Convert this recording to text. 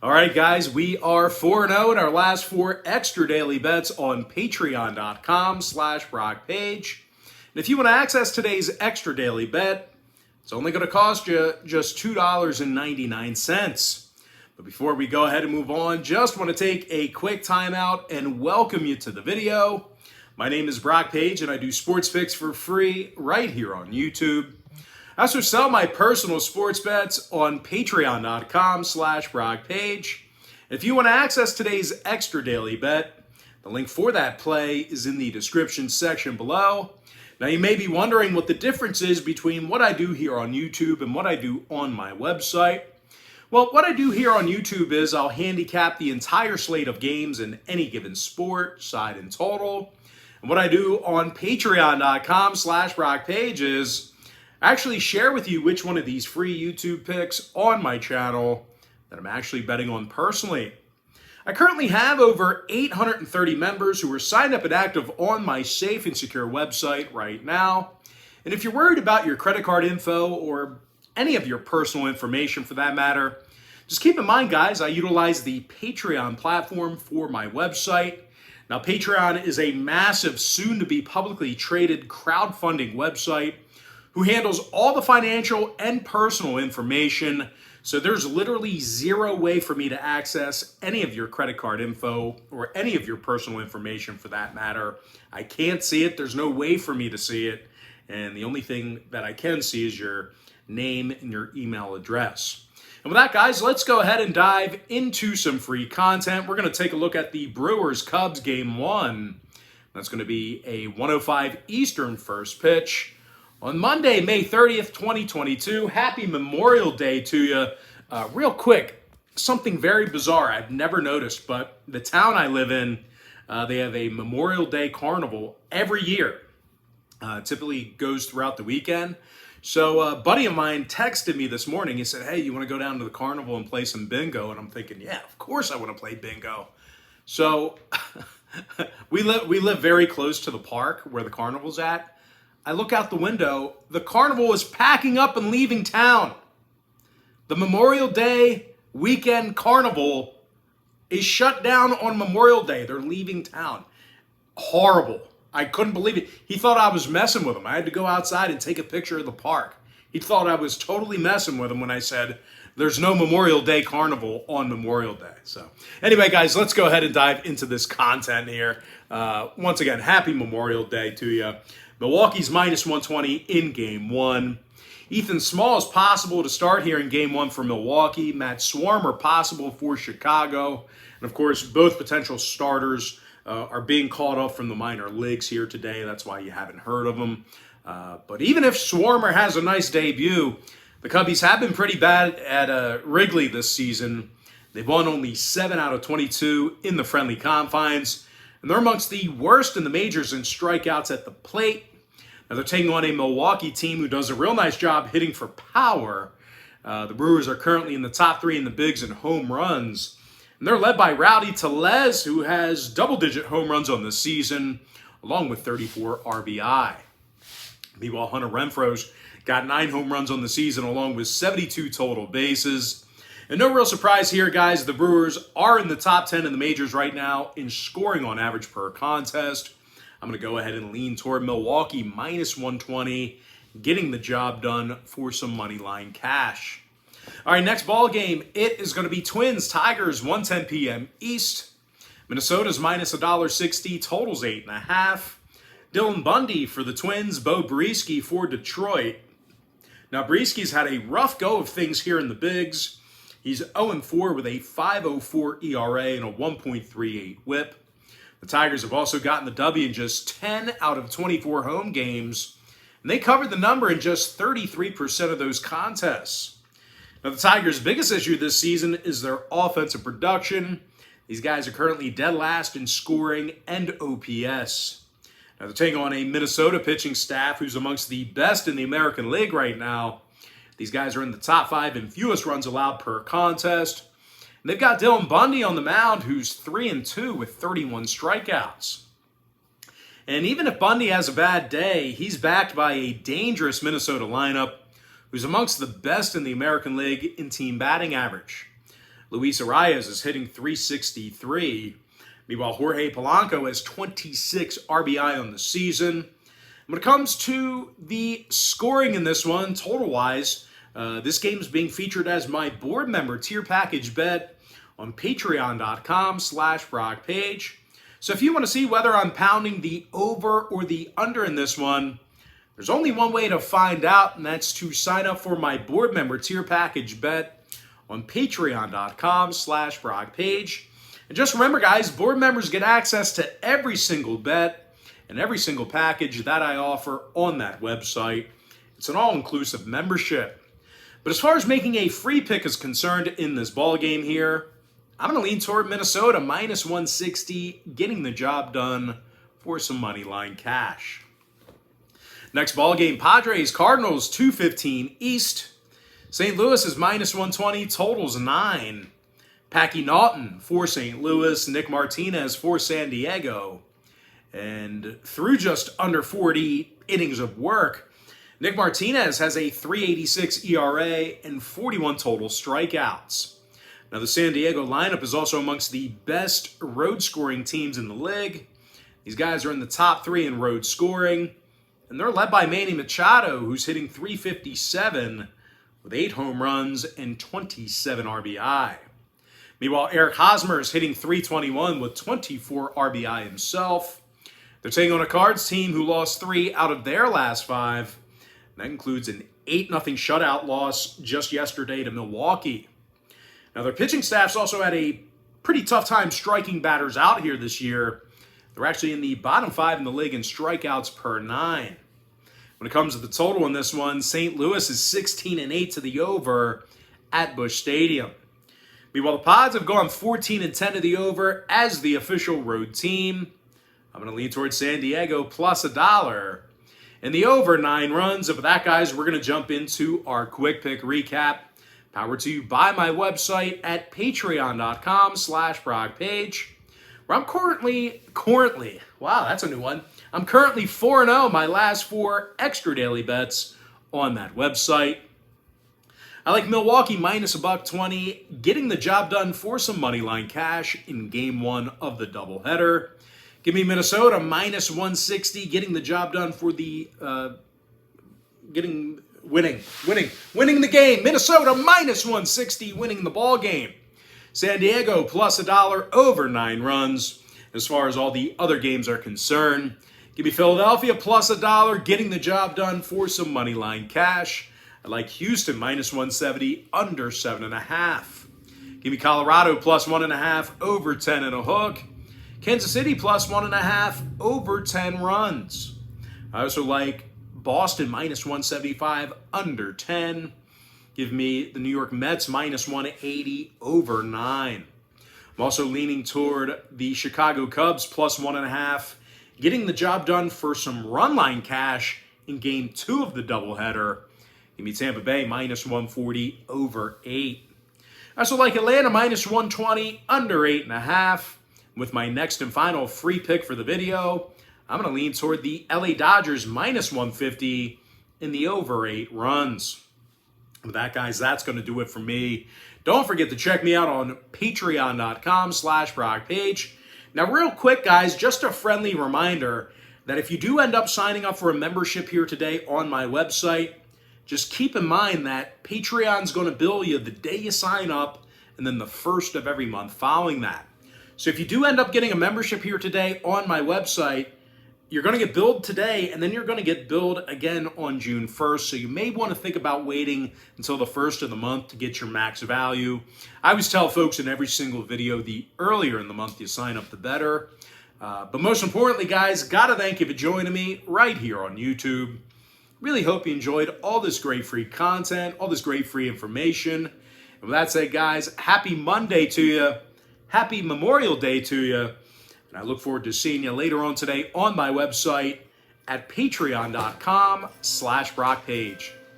All right, guys, we are 4-0 in our last 4 extra daily bets on patreon.com/BrockPage. And if you want to access today's extra daily bet, it's only going to cost you just $2.99. But before we go ahead and move on, just want to take a quick time out and welcome you to the video. My name is Brock Page, and I do sports picks for free right here on YouTube. I also sell my personal sports bets on patreon.com/BrockPage. If you want to access today's extra daily bet, the link for that play is in the description section below. Now, you may be wondering what the difference is between what I do here on YouTube and what I do on my website. Well, what I do here on YouTube is I'll handicap the entire slate of games in any given sport, side and total. And what I do on patreon.com/BrockPage is actually share with you which one of these free YouTube picks on my channel that I'm actually betting on personally. I currently have over 830 members who are signed up and active on my safe and secure website right now. And if you're worried about your credit card info or any of your personal information for that matter, just keep in mind, guys, I utilize the Patreon platform for my website. Now, Patreon is a massive, soon-to-be publicly traded crowdfunding website who handles all the financial and personal information. So there's literally zero way for me to access any of your credit card info or any of your personal information for that matter. I can't see it. There's no way for me to see it. And the only thing that I can see is your name and your email address. And with that, guys, let's go ahead and dive into some free content. We're going to take a look at the Brewers-Cubs Game 1. That's going to be a 1:05 Eastern first pitch on Monday, May 30th, 2022. Happy Memorial Day to you. Real quick, something very bizarre I've never noticed, but the town I live in, they have a Memorial Day carnival every year. Typically goes throughout the weekend. So a buddy of mine texted me this morning. He said, hey, you want to go down to the carnival and play some bingo? And I'm thinking, yeah, of course I want to play bingo. So we live very close to the park where the carnival's at. I look out the window. The carnival is packing up and leaving town. The Memorial Day weekend carnival is shut down on Memorial Day. They're leaving town. Horrible. I couldn't believe it. He thought I was messing with him. I had to go outside and take a picture of the park. He thought I was totally messing with him when I said there's no Memorial Day carnival on Memorial Day. So anyway, guys, let's go ahead and dive into this content here. Once again, happy Memorial Day to you. Milwaukee's minus 120 in Game 1. Ethan Small is possible to start here in Game 1 for Milwaukee. Matt Swarmer possible for Chicago. And, of course, both potential starters are being called up from the minor leagues here today. That's why you haven't heard of them. But even if Swarmer has a nice debut, the Cubbies have been pretty bad at Wrigley this season. They've won only 7 out of 22 in the friendly confines. And they're amongst the worst in the majors in strikeouts at the plate. Now they're taking on a Milwaukee team who does a real nice job hitting for power. The Brewers are currently in the top 3 in the bigs in home runs. And they're led by Rowdy Tellez, who has double-digit home runs on the season, along with 34 RBI. Meanwhile, Hunter Renfroe's got 9 home runs on the season, along with 72 total bases. And no real surprise here, guys. The Brewers are in the top 10 in the majors right now in scoring on average per contest. I'm going to go ahead and lean toward Milwaukee minus 120, getting the job done for some money line cash. All right, next ball game, it is going to be Twins Tigers 1:10 p.m. East. Minnesota's minus $1.60, totals 8.5. Dylan Bundy for the Twins, Bo Brieske for Detroit. Now, Brieski's had a rough go of things here in the bigs. He's 0-4 with a 5.04 ERA and a 1.38 whip. The Tigers have also gotten the W in just 10 out of 24 home games, and they covered the number in just 33% of those contests. Now, the Tigers' biggest issue this season is their offensive production. These guys are currently dead last in scoring and OPS. Now, they're taking on a Minnesota pitching staff who's amongst the best in the American League right now. These guys are in the top 5 in fewest runs allowed per contest. And they've got Dylan Bundy on the mound, who's 3-2 with 31 strikeouts. And even if Bundy has a bad day, he's backed by a dangerous Minnesota lineup who's amongst the best in the American League in team batting average. Luis Arias is hitting 363. Meanwhile, Jorge Polanco has 26 RBI on the season. When it comes to the scoring in this one, total-wise, this game is being featured as my board member tier package bet on patreon.com/BrockPage. So if you want to see whether I'm pounding the over or the under in this one, there's only one way to find out, and that's to sign up for my board member tier package bet on patreon.com/BrockPage. And just remember, guys, board members get access to every single bet and every single package that I offer on that website. It's an all-inclusive membership. But as far as making a free pick is concerned in this ball game here, I'm going to lean toward Minnesota minus 160, getting the job done for some money line cash. Next ball game, Padres Cardinals 215 East. St. Louis is minus 120, totals 9. Packy Naughton for St. Louis, Nick Martinez for San Diego. And through just under 40 innings of work, Nick Martinez has a 3.86 ERA and 41 total strikeouts. Now, the San Diego lineup is also amongst the best road scoring teams in the league. These guys are in the top 3 in road scoring, and they're led by Manny Machado, who's hitting 357 with 8 home runs and 27 RBI. Meanwhile, Eric Hosmer is hitting 321 with 24 RBI himself. They're taking on a Cards team who lost 3 out of their last 5. That includes an 8-0 shutout loss just yesterday to Milwaukee. Now, their pitching staff's also had a pretty tough time striking batters out here this year. They're actually in the bottom 5 in the league in strikeouts per 9. When it comes to the total in this one, St. Louis is 16-8 to the over at Busch Stadium. Meanwhile, the Pods have gone 14-10 to the over as the official road team. I'm going to lean towards San Diego plus $1. And the over 9 runs. And with that, guys, we're going to jump into our quick pick recap. Powered to you by my website at patreon.com/BrockPage, where I'm currently, wow, that's a new one. I'm currently 4-0 my last 4 extra daily bets on that website. I like Milwaukee minus $120, getting the job done for some money line cash in game 1 of the doubleheader. Give me Minnesota minus 160, getting the job done for the winning the game. Minnesota minus 160, winning the ball game. San Diego plus $1 over 9 runs. As far as all the other games are concerned, give me Philadelphia plus $1, getting the job done for some money line cash. I like Houston minus 170, under 7.5. Give me Colorado plus 1.5, over 10.5. Kansas City plus 1.5, over 10 runs. I also like Boston minus 175, under 10. Give me the New York Mets minus 180, over 9. I'm also leaning toward the Chicago Cubs plus 1.5, getting the job done for some run line cash in game 2 of the doubleheader. Give me Tampa Bay minus 140, over 8. I also like Atlanta minus 120, under 8.5. With my next and final free pick for the video, I'm going to lean toward the LA Dodgers minus 150 in the over 8 runs. With that, guys, that's going to do it for me. Don't forget to check me out on patreon.com/BrockPage. Now, real quick, guys, just a friendly reminder that if you do end up signing up for a membership here today on my website, just keep in mind that Patreon's going to bill you the day you sign up and then the first of every month following that. So if you do end up getting a membership here today on my website, you're going to get billed today, and then you're going to get billed again on June 1st. So you may want to think about waiting until the first of the month to get your max value. I always tell folks in every single video, the earlier in the month you sign up, the better. But most importantly, guys, got to thank you for joining me right here on YouTube. Really hope you enjoyed all this great free content, all this great free information. And with that said, guys, happy Monday to you. Happy Memorial Day to you. And I look forward to seeing you later on today on my website at patreon.com/BrockPage.